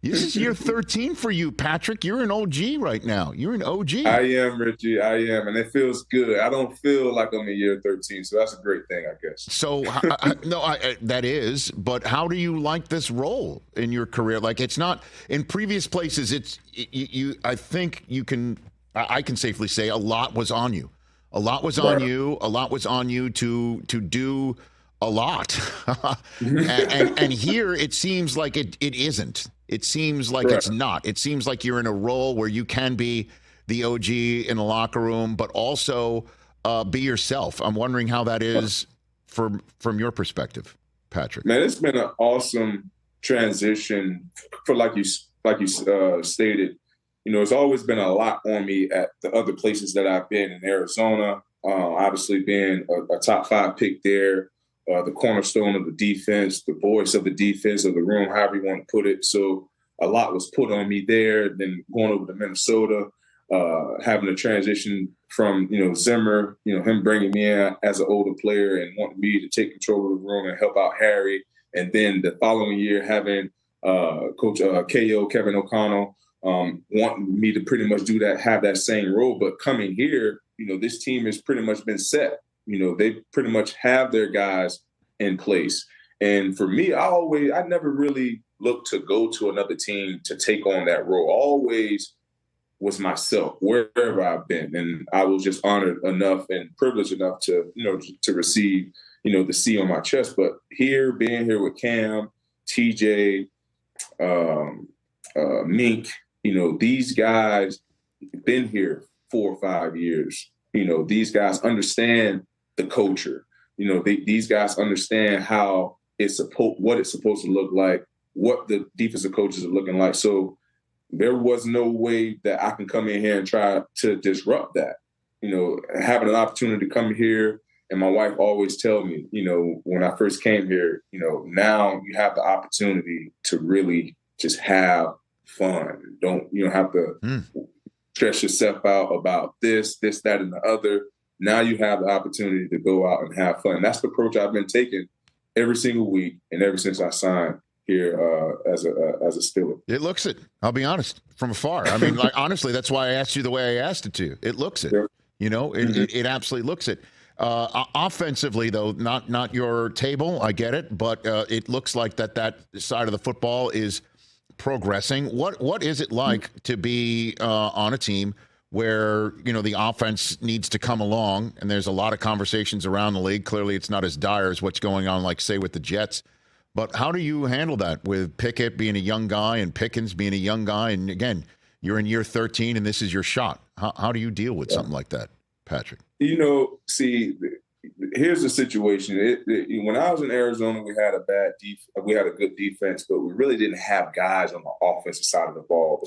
This is year 13 for you, Patrick. You're an OG right now. You're an I OG. am, Richie. I am. And it feels good. I don't feel like I'm in year 13. So that's a great thing, I guess. So, no, that is, but how do you like this role in your career? Like, it's not in previous places. I think I can safely say a lot was on you. A lot was on Right. you. A lot was on you to do a lot. And here it seems like it isn't. It seems like Right. it's not. It seems like you're in a role where you can be the OG in the locker room, but also be yourself. I'm wondering how that is from your perspective, Patrick. Man, it's been an awesome transition for like you stated. It's always been a lot on me at the other places that I've been in Arizona. Obviously, being a top 5 pick there, the cornerstone of the defense, the voice of the defense of the room, however you want to put it. So a lot was put on me there. Then going over to Minnesota, having a transition from Zimmer, him bringing me in as an older player and wanting me to take control of the room and help out Harry, and then the following year having Coach KO Kevin O'Connell wanting me to pretty much do that, have that same role. But coming here, this team has pretty much been set. They pretty much have their guys in place. And for me, I never really looked to go to another team to take on that role. Always was myself wherever I've been. And I was just honored enough and privileged enough to, to receive, the C on my chest. But being here with Cam, TJ, Mink, these guys been here 4 or 5 years. These guys understand the culture. These guys understand what it's supposed to look like, what the defensive coaches are looking like. So there was no way that I can come in here and try to disrupt that. Having an opportunity to come here, and my wife always tell me, when I first came here, now you have the opportunity to really just have fun. You don't have to stress yourself out about this, that, and the other. Now you have the opportunity to go out and have fun. And that's the approach I've been taking every single week and ever since I signed here as a Steeler. It looks it. I'll be honest, from afar. I mean, honestly, that's why I asked you the way I asked it to you. It looks it. Yep. It absolutely looks it. Offensively, though, not your table. I get it, but it looks like that side of the football is progressing. What is it like to be on a team where the offense needs to come along, and there's a lot of conversations around the league. Clearly, it's not as dire as what's going on, like say with the Jets. But how do you handle that with Pickett being a young guy and Pickens being a young guy? And again, you're in year 13, and this is your shot. How do you deal with something like that, Patrick? See, here's the situation. When I was in Arizona, we had a good defense, but we really didn't have guys on the offensive side of the ball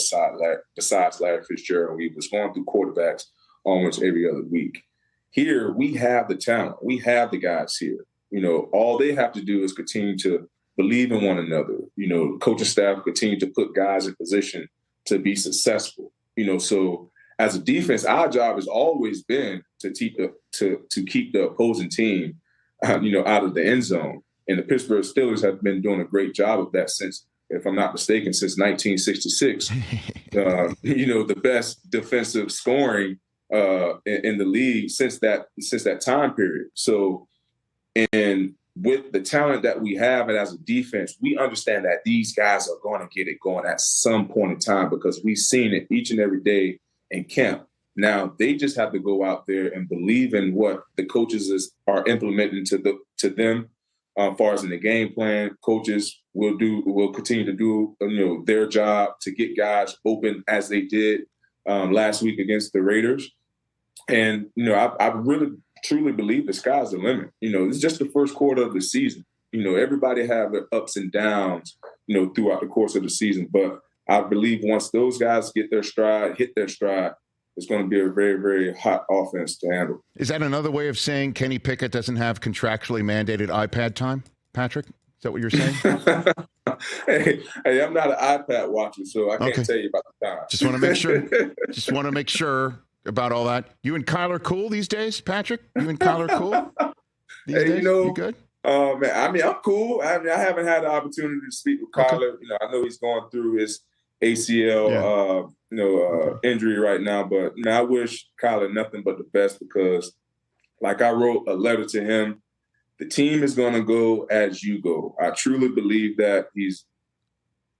besides Larry Fitzgerald. We was going through quarterbacks almost every other week. Here, we have the talent. We have the guys here. All they have to do is continue to believe in one another. The coaching staff continue to put guys in position to be successful. So as a defense, our job has always been to keep the opposing team, out of the end zone. And the Pittsburgh Steelers have been doing a great job of that since, if I'm not mistaken, since 1966. The best defensive scoring in the league since that time period. So, and with the talent that we have, and as a defense, we understand that these guys are going to get it going at some point in time because we've seen it each and every day in camp. Now they just have to go out there and believe in what the coaches are implementing to them. As far as in the game plan, coaches will continue to do their job to get guys open as they did last week against the Raiders. And I really truly believe the sky's the limit. It's just the first quarter of the season. Everybody have their ups and downs, throughout the course of the season. But I believe once those guys hit their stride, it's going to be a very, very hot offense to handle. Is that another way of saying Kenny Pickett doesn't have contractually mandated iPad time, Patrick? Is that what you're saying? hey, I'm not an iPad watcher, so I can't tell you about the time. Just want to make sure. Just want to make sure about all that. You and Kyler cool these days, Patrick? You and Kyler cool these days? You good? Man, I mean, I'm cool. I haven't had the opportunity to speak with Okay. Kyler. I know he's going through his ACL, injury right now. But man, I wish Kyler nothing but the best because, like I wrote a letter to him, the team is going to go as you go. I truly believe that he's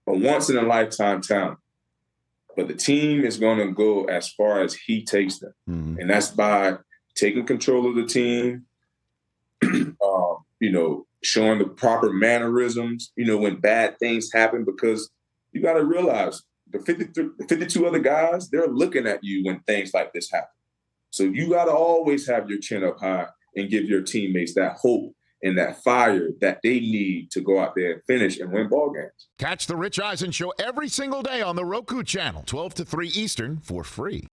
a once in a lifetime talent, but the team is going to go as far as he takes them, and that's by taking control of the team. Showing the proper mannerisms, when bad things happen, because you got to realize the 52 other guys, they're looking at you when things like this happen. So you got to always have your chin up high and give your teammates that hope and that fire that they need to go out there and finish and win ball games. Catch the Rich Eisen Show every single day on the Roku channel, 12 to 3 Eastern, for free.